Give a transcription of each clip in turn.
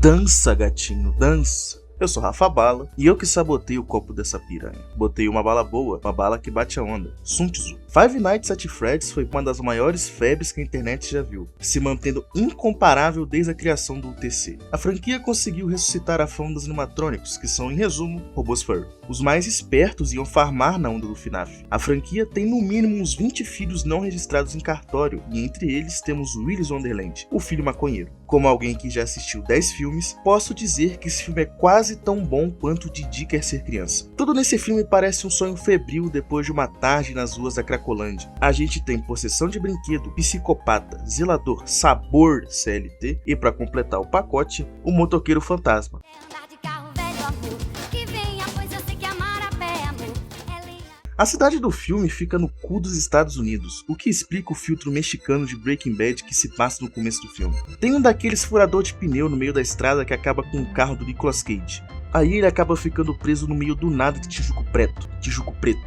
Dança, gatinho, dança. Eu sou Rafa Bala e eu que sabotei o copo dessa piranha. Botei uma bala boa, uma bala que bate a onda. Sun Tzu. Five Nights at Freddy's foi uma das maiores febres que a internet já viu, se mantendo incomparável desde a criação do UTC. A franquia conseguiu ressuscitar a fama dos animatrônicos, que são, em resumo, robôs furry. Os mais espertos iam farmar na onda do FNAF. A franquia tem no mínimo uns 20 filhos não registrados em cartório, e entre eles temos Willy's Wonderland, o filho maconheiro. Como alguém que já assistiu 10 filmes, posso dizer que esse filme é quase tão bom quanto Didi Quer Ser Criança. Tudo nesse filme parece um sonho febril depois de uma tarde nas ruas da Cracolândia. A gente tem possessão de brinquedo, psicopata, zelador, sabor CLT e, para completar o pacote, o motoqueiro fantasma. A cidade do filme fica no cu dos Estados Unidos, o que explica o filtro mexicano de Breaking Bad que se passa no começo do filme. Tem um daqueles furador de pneu no meio da estrada que acaba com o carro do Nicolas Cage. Aí ele acaba ficando preso no meio do nada de Tijuco Preto,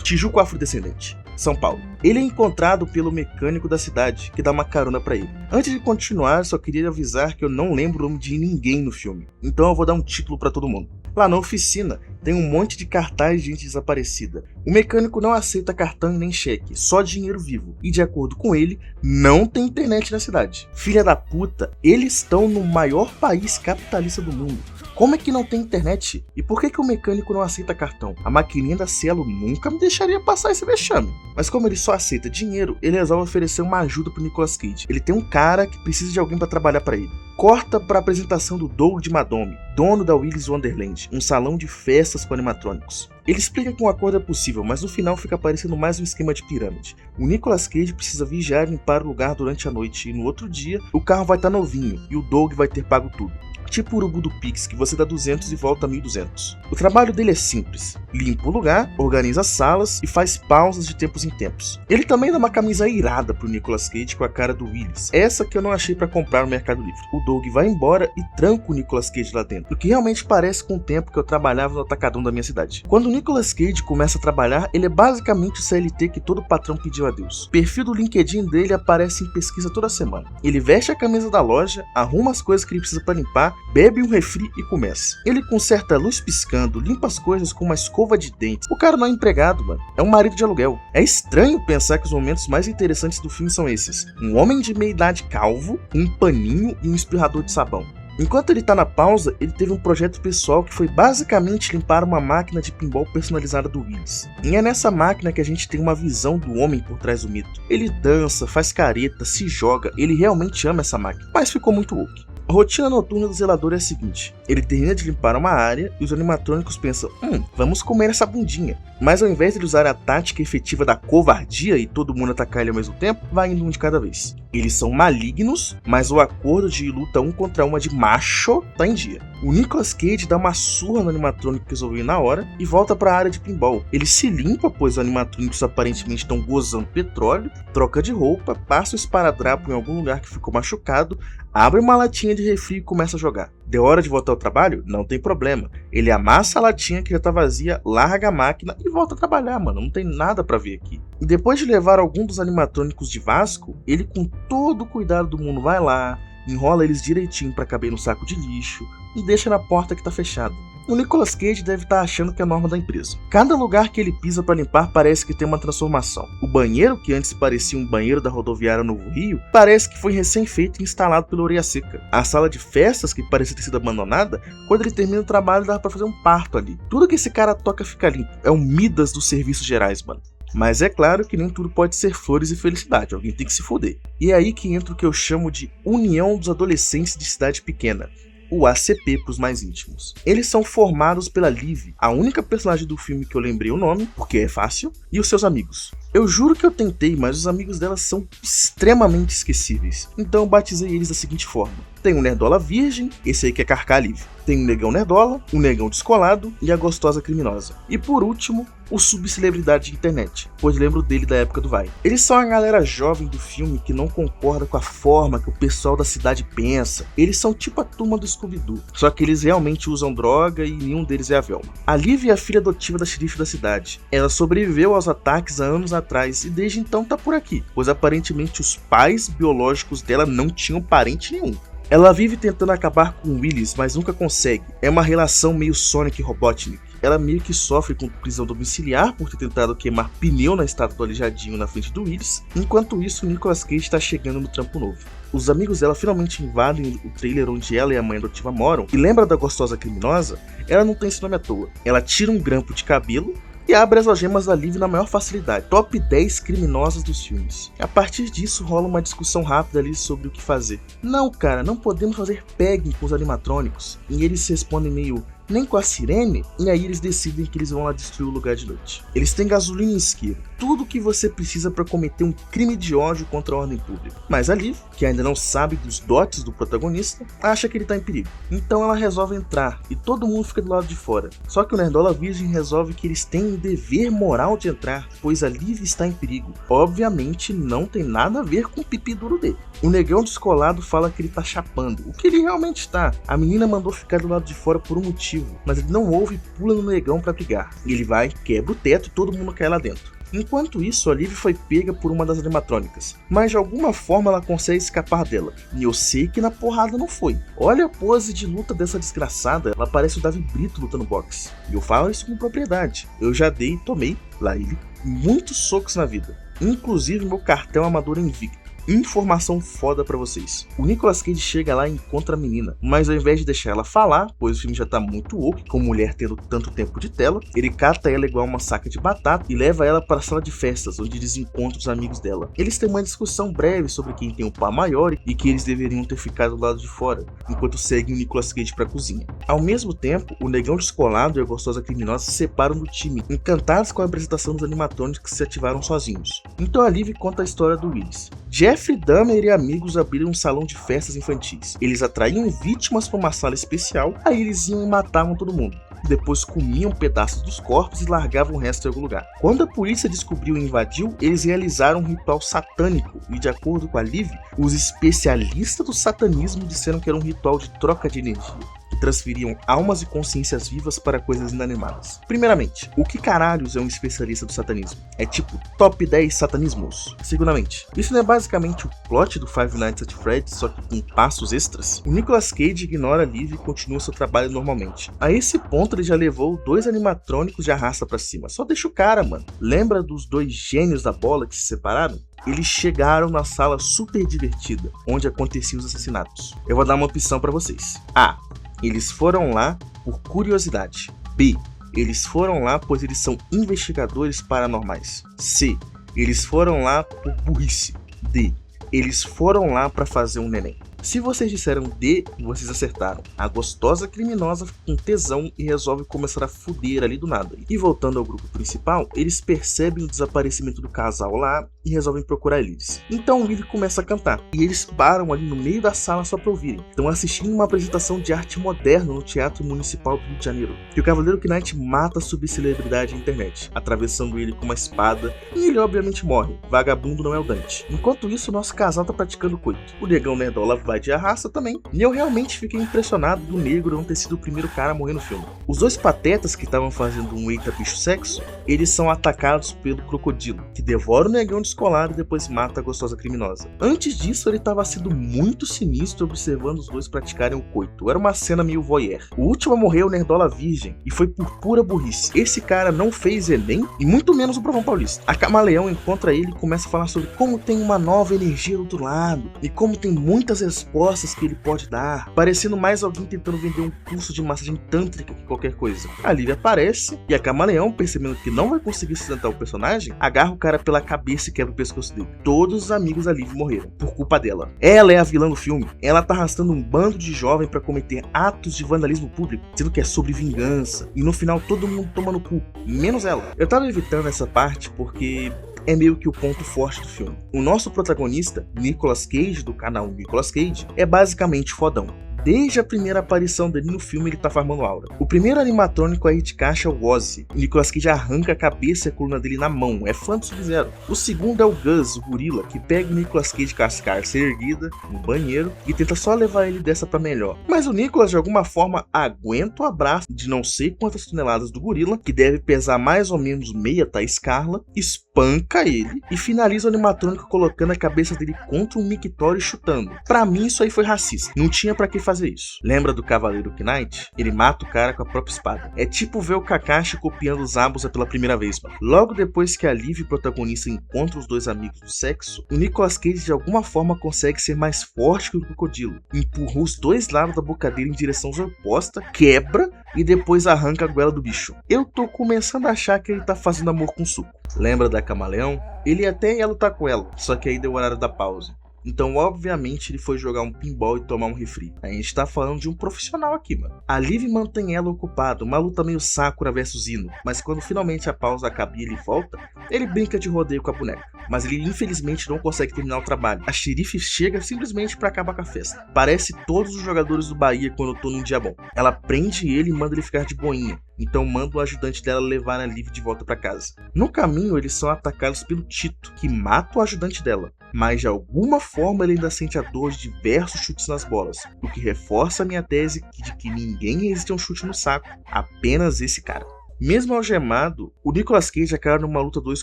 Tijuco afrodescendente, São Paulo. Ele é encontrado pelo mecânico da cidade, que dá uma carona pra ele. Antes de continuar, só queria avisar que eu não lembro o nome de ninguém no filme, então eu vou dar um título pra todo mundo. Lá na oficina, tem um monte de cartaz de gente desaparecida. O mecânico não aceita cartão e nem cheque, só dinheiro vivo. E de acordo com ele, não tem internet na cidade. Filha da puta, eles estão no maior país capitalista do mundo. Como é que não tem internet? E por que o mecânico não aceita cartão? A maquininha da Cielo nunca me deixaria passar esse vexame. Mas como ele só aceita dinheiro, ele resolve oferecer uma ajuda pro Nicolas Cage. Ele tem um cara que precisa de alguém para trabalhar para ele. Corta para a apresentação do Doug de Madome, dono da Willy's Wonderland, um salão de festas com animatrônicos. Ele explica que um acordo é possível, mas no final fica parecendo mais um esquema de pirâmide. O Nicolas Cage precisa vigiar e limpar o lugar durante a noite, e no outro dia, o carro vai estar novinho, e o Doug vai ter pago tudo. Tipo o urubu do Pix, que você dá 200 e volta 1.200. O trabalho dele é simples. Limpa o lugar, organiza as salas e faz pausas de tempos em tempos. Ele também dá uma camisa irada pro Nicolas Cage com a cara do Willis. Essa que eu não achei pra comprar no Mercado Livre. O Doug vai embora e tranca o Nicolas Cage lá dentro, o que realmente parece com o tempo que eu trabalhava no atacadão da minha cidade. Quando o Nicolas Cage começa a trabalhar, ele é basicamente o CLT que todo patrão pediu a Deus. O perfil do LinkedIn dele aparece em pesquisa toda semana. Ele veste a camisa da loja, arruma as coisas que ele precisa pra limpar, bebe um refri e começa. Ele conserta a luz piscando, limpa as coisas com uma escova de dentes. O cara não é empregado, mano. É um marido de aluguel. É estranho pensar que os momentos mais interessantes do filme são esses. Um homem de meia idade calvo, um paninho e um espirrador de sabão. Enquanto ele tá na pausa, ele teve um projeto pessoal que foi basicamente limpar uma máquina de pinball personalizada do Willis. E é nessa máquina que a gente tem uma visão do homem por trás do mito. Ele dança, faz careta, se joga, ele realmente ama essa máquina, mas ficou muito woke. A rotina noturna do zelador é a seguinte: ele termina de limpar uma área e os animatrônicos pensam, vamos comer essa bundinha. Mas ao invés de ele usar a tática efetiva da covardia e todo mundo atacar ele ao mesmo tempo, vai indo um de cada vez. Eles são malignos, mas o acordo de luta um contra uma de macho tá em dia. O Nicolas Cage dá uma surra no animatrônico que resolveu ir na hora e volta para a área de pinball. Ele se limpa, pois os animatrônicos aparentemente estão gozando petróleo, troca de roupa, passa o esparadrapo em algum lugar que ficou machucado, abre uma latinha de refri e começa a jogar. Deu hora de voltar ao trabalho? Não tem problema. Ele amassa a latinha que já tá vazia, larga a máquina e volta a trabalhar, mano. Não tem nada pra ver aqui. E depois de levar algum dos animatrônicos de Vasco, ele com todo o cuidado do mundo vai lá, enrola eles direitinho pra caber no saco de lixo e deixa na porta que tá fechada. O Nicolas Cage deve estar achando que é a norma da empresa. Cada lugar que ele pisa para limpar parece que tem uma transformação. O banheiro, que antes parecia um banheiro da rodoviária Novo Rio, parece que foi recém-feito e instalado pela Orelha Seca. A sala de festas, que parecia ter sido abandonada, quando ele termina o trabalho dava para fazer um parto ali. Tudo que esse cara toca fica limpo. É o Midas dos serviços gerais, mano. Mas é claro que nem tudo pode ser flores e felicidade, alguém tem que se foder. E é aí que entra o que eu chamo de União dos Adolescentes de Cidade Pequena. O ACP para os mais íntimos. Eles são formados pela Liv, a única personagem do filme que eu lembrei o nome, porque é fácil, e os seus amigos. Eu juro que eu tentei, mas os amigos dela são extremamente esquecíveis. Então eu batizei eles da seguinte forma: tem um nerdola virgem, esse aí que é Carcar Liv. Tem um negão nerdola, um negão descolado e a gostosa criminosa. E por último, o subcelebridade de internet, pois lembro dele da época do Vai. Eles são a galera jovem do filme que não concorda com a forma que o pessoal da cidade pensa. Eles são tipo a turma do Scooby-Doo, só que eles realmente usam droga e nenhum deles é a Velma. A Liv é a filha adotiva da xerife da cidade. Ela sobreviveu aos ataques há anos atrás e desde então tá por aqui, pois aparentemente os pais biológicos dela não tinham parente nenhum. Ela vive tentando acabar com o Willis, mas nunca consegue. É uma relação meio Sonic e Robotnik. Ela meio que sofre com prisão domiciliar por ter tentado queimar pneu na estátua do Aleijadinho na frente do Willis. Enquanto isso, o Nicolas Cage está chegando no trampo novo. Os amigos dela finalmente invadem o trailer onde ela e a mãe adotiva moram. E lembra da gostosa criminosa? Ela não tem esse nome à toa. Ela tira um grampo de cabelo e abre as algemas da Liv na maior facilidade. Top 10 criminosas dos filmes. A partir disso rola uma discussão rápida ali sobre o que fazer. Não, cara, não podemos fazer pegging com os animatrônicos. E eles respondem meio, nem com a sirene, e aí eles decidem que eles vão lá destruir o lugar de noite. Eles têm gasolina e isqueiro, tudo o que você precisa para cometer um crime de ódio contra a ordem pública. Mas a Liv, que ainda não sabe dos dotes do protagonista, acha que ele tá em perigo. Então ela resolve entrar, e todo mundo fica do lado de fora. Só que o Nerdola Virgem resolve que eles têm o dever moral de entrar, pois a Liv está em perigo. Obviamente não tem nada a ver com o pipi duro dele. O negão descolado fala que ele tá chapando, o que ele realmente está. A menina mandou ficar do lado de fora por um motivo, mas ele não ouve e pula no negão pra brigar. Ele vai, quebra o teto e todo mundo cai lá dentro. Enquanto isso, a Liv foi pega por uma das animatrônicas, mas de alguma forma ela consegue escapar dela. E eu sei que na porrada não foi. Olha a pose de luta dessa desgraçada, ela parece o Davi Brito lutando boxe. E eu falo isso com propriedade. Eu já dei e tomei, lá ele, muitos socos na vida. Inclusive meu cartel amador é invicto. Informação foda pra vocês. O Nicolas Cage chega lá e encontra a menina, mas ao invés de deixar ela falar, pois o filme já tá muito woke, com mulher tendo tanto tempo de tela, ele cata ela igual uma saca de batata e leva ela para a sala de festas, onde eles encontram os amigos dela. Eles têm uma discussão breve sobre quem tem o pá maior e que eles deveriam ter ficado do lado de fora, enquanto seguem o Nicolas Cage pra cozinha. Ao mesmo tempo, o negão descolado e a gostosa criminosa se separam do time, encantados com a apresentação dos animatrônicos que se ativaram sozinhos. Então a Liv conta a história do Willis. Jeffrey Dahmer e amigos abriram um salão de festas infantis. Eles atraíam vítimas para uma sala especial, aí eles iam e matavam todo mundo. Depois comiam pedaços dos corpos e largavam o resto em algum lugar. Quando a polícia descobriu e invadiu, eles realizaram um ritual satânico e, de acordo com a Liv, os especialistas do satanismo disseram que era um ritual de troca de energia, que transferiam almas e consciências vivas para coisas inanimadas. Primeiramente, o que caralhos é um especialista do satanismo? É tipo top 10 satanismos. Segundamente, isso não é basicamente o plot do Five Nights at Freddy's, só que com passos extras? O Nicolas Cage ignora a Liv e continua seu trabalho normalmente. A esse ponto ele já levou 2 animatrônicos de arrasta pra cima. Só deixa o cara, mano. Lembra dos 2 gênios da bola que se separaram? Eles chegaram na sala super divertida, onde aconteciam os assassinatos. Eu vou dar uma opção pra vocês. A. Eles foram lá por curiosidade. B. Eles foram lá pois eles são investigadores paranormais. C. Eles foram lá por burrice. D. Eles foram lá para fazer um neném. Se vocês disseram D, vocês acertaram. A gostosa criminosa fica com tesão e resolve começar a fuder ali do nada. E voltando ao grupo principal, eles percebem o desaparecimento do casal lá e resolvem procurar eles. Então o Willy começa a cantar, e eles param ali no meio da sala só pra ouvirem. Estão assistindo uma apresentação de arte moderna no Teatro Municipal do Rio de Janeiro. E o Cavaleiro Knight mata a subcelebridade na internet, atravessando ele com uma espada, e ele obviamente morre. Vagabundo não é o Dante. Enquanto isso, o nosso casal tá praticando coito. O negão nerdola vai de arrasta também. E eu realmente fiquei impressionado do negro não ter sido o primeiro cara a morrer no filme. Os 2 patetas que estavam fazendo um eita bicho sexo, eles são atacados pelo crocodilo, que devora o negão descolado e depois mata a gostosa criminosa. Antes disso, ele estava sendo muito sinistro observando os 2 praticarem o coito. Era uma cena meio voyeur. O último a morrer é o Nerdola Virgem, e foi por pura burrice. Esse cara não fez Enem, e muito menos o Provão Paulista. A Camaleão encontra ele e começa a falar sobre como tem uma nova energia do outro lado, e como tem muitas respostas que ele pode dar, parecendo mais alguém tentando vender um curso de massagem tântrica que qualquer coisa. A Liv aparece, e a Camaleão, percebendo que não vai conseguir sustentar o personagem, agarra o cara pela cabeça e quebra o pescoço dele. Todos os amigos da Liv morreram, por culpa dela. Ela é a vilã do filme. Ela tá arrastando um bando de jovens pra cometer atos de vandalismo público, sendo que é sobre vingança, e no final todo mundo toma no cu, menos ela. Eu tava evitando essa parte porque é meio que o ponto forte do filme. O nosso protagonista, Nicolas Cage, do canal Nicolas Cage, é basicamente fodão. Desde a primeira aparição dele no filme, ele tá farmando aura. O primeiro animatrônico aí de caixa é o Ozzy. O Nicolas Cage arranca a cabeça e a coluna dele na mão, é fã do Sub-Zero. O segundo é o Gus, o gorila, que pega o Nicolas Cage com as caras erguida no banheiro e tenta só levar ele dessa pra melhor. Mas o Nicolas de alguma forma aguenta o abraço de não sei quantas toneladas do gorila, que deve pesar mais ou menos meia Thaís Carla, espanca ele e finaliza o animatrônico colocando a cabeça dele contra um mictório e chutando. Pra mim isso aí foi racista, não tinha pra que fazer isso. Lembra do Cavaleiro Knight? Ele mata o cara com a própria espada. É tipo ver o Kakashi copiando os Zabuza pela primeira vez, mano. Logo depois que a Liv, protagonista, encontra os dois amigos do sexo, o Nicolas Cage de alguma forma consegue ser mais forte que o crocodilo. Empurra os dois lados da boca dele em direção oposta, quebra e depois arranca a goela do bicho. Eu tô começando a achar que ele tá fazendo amor com suco. Lembra da Camaleão? Ele até ia lutar com ela, só que aí deu o horário da pausa. Então, obviamente, ele foi jogar um pinball e tomar um refri. A gente tá falando de um profissional aqui, mano. A Liv mantém ela ocupada, uma luta meio Sakura versus Ino. Mas quando finalmente a pausa acaba e ele volta, ele brinca de rodeio com a boneca. Mas ele infelizmente não consegue terminar o trabalho. A xerife chega simplesmente pra acabar com a festa. Parece todos os jogadores do Bahia quando eu tô num dia bom. Ela prende ele e manda ele ficar de boinha. Então manda o ajudante dela levar a Liv de volta pra casa. No caminho, eles são atacados pelo Tito, que mata o ajudante dela. Mas de alguma forma ele ainda sente a dor de diversos chutes nas bolas, o que reforça a minha tese de que ninguém resiste a um chute no saco, apenas esse cara. Mesmo algemado, o Nicolas Cage acaba numa luta 2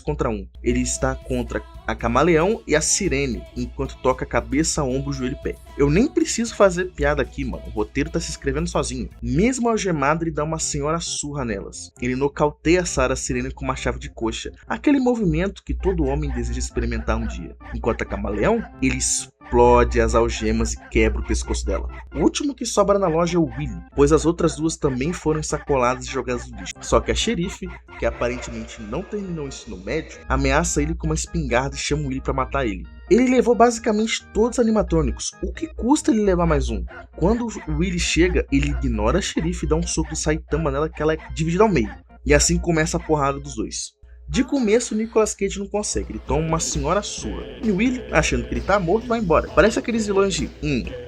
contra 1. Ele está contra a Camaleão e a Sirene, enquanto toca cabeça, ombro, joelho e pé. Eu nem preciso fazer piada aqui, mano. O roteiro tá se escrevendo sozinho. Mesmo algemado, ele dá uma senhora surra nelas. Ele nocauteia a Sarah Sirene com uma chave de coxa. Aquele movimento que todo homem deseja experimentar um dia. Enquanto a Camaleão, ele explode as algemas e quebra o pescoço dela. O último que sobra na loja é o Willy, pois as outras duas também foram ensacoladas e jogadas no lixo. Só que a xerife, que aparentemente não terminou o ensino médio, ameaça ele com uma espingarda e chama o Willy pra matar ele. Ele levou basicamente todos os animatrônicos. O que custa ele levar mais um? Quando o Willy chega, ele ignora a xerife e dá um soco de Saitama nela que ela é dividida ao meio. E assim começa a porrada dos dois. De começo, o Nicolas Cage não consegue, ele toma uma senhora surra. E o Willy, achando que ele tá morto, vai embora. Parece aqueles vilões de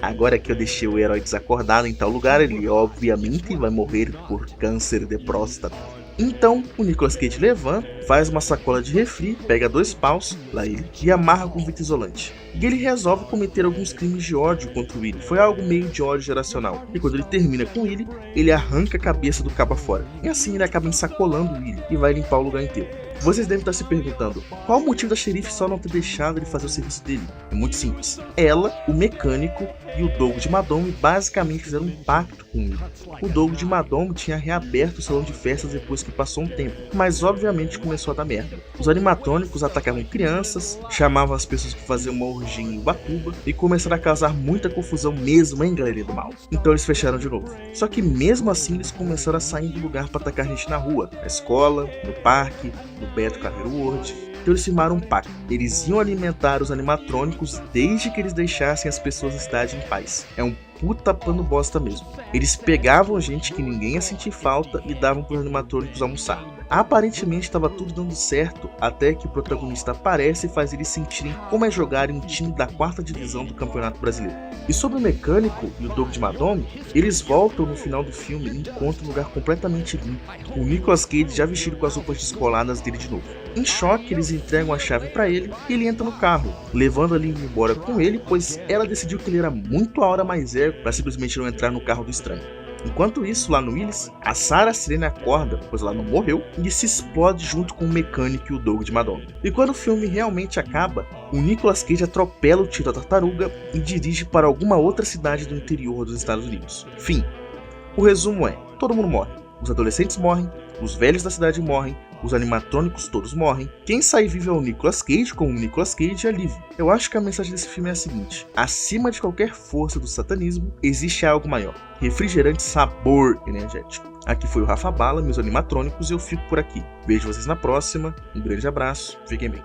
agora que eu deixei o herói desacordado em tal lugar, ele obviamente vai morrer por câncer de próstata. Então, o Nicolas Cage levanta, faz uma sacola de refri, pega 2 paus, lá ele, e amarra com fita isolante. E ele resolve cometer alguns crimes de ódio contra o Willy. Foi algo meio de ódio geracional. E quando ele termina com o Willy, ele arranca a cabeça do cabo fora. E assim ele acaba ensacolando o Willy e vai limpar o lugar inteiro. Vocês devem estar se perguntando, qual o motivo da xerife só não ter deixado ele fazer o serviço dele? É muito simples. Ela, o mecânico e o Doug de Madome basicamente fizeram um pacto com ele. O Doug de Madome tinha reaberto o salão de festas depois que passou um tempo, mas obviamente começou a dar merda. Os animatrônicos atacavam crianças, chamavam as pessoas para fazer uma orgia em Ubatuba e começaram a causar muita confusão mesmo em Galeria do Mal. Então eles fecharam de novo. Só que mesmo assim eles começaram a sair do lugar para atacar gente na rua, na escola, no parque, no Beto Carreiro World. Então eles firmaram um pacto. Eles iam alimentar os animatrônicos desde que eles deixassem as pessoas estarem em paz. É um puta pano bosta mesmo. Eles pegavam gente que ninguém ia sentir falta e davam para os animatrônicos almoçar. Aparentemente estava tudo dando certo, até que o protagonista aparece e faz eles sentirem como é jogar em um time da 4ª divisão do Campeonato Brasileiro. E sobre o mecânico e o Doug de Madome, eles voltam no final do filme e encontram um lugar completamente limpo, com o Nicolas Cage já vestido com as roupas descoladas dele de novo. Em choque, eles entregam a chave para ele e ele entra no carro, levando a Liv embora com ele, pois ela decidiu que ele era muito a hora mais ego para simplesmente não entrar no carro do estranho. Enquanto isso, lá no Willis, a Sarah Sirene acorda, pois ela não morreu, e se explode junto com o mecânico e o Doug de Madome. E quando o filme realmente acaba, o Nicolas Cage atropela o Tito da Tartaruga e dirige para alguma outra cidade do interior dos Estados Unidos. Fim. O resumo é, todo mundo morre. Os adolescentes morrem, os velhos da cidade morrem, os animatrônicos todos morrem. Quem sai vivo é o Nicolas Cage, como o Nicolas Cage e a Liv. Eu acho que a mensagem desse filme é a seguinte: acima de qualquer força do satanismo, existe algo maior. Refrigerante sabor energético. Aqui foi o Rafa Bala, meus animatrônicos, e eu fico por aqui. Vejo vocês na próxima, um grande abraço, fiquem bem.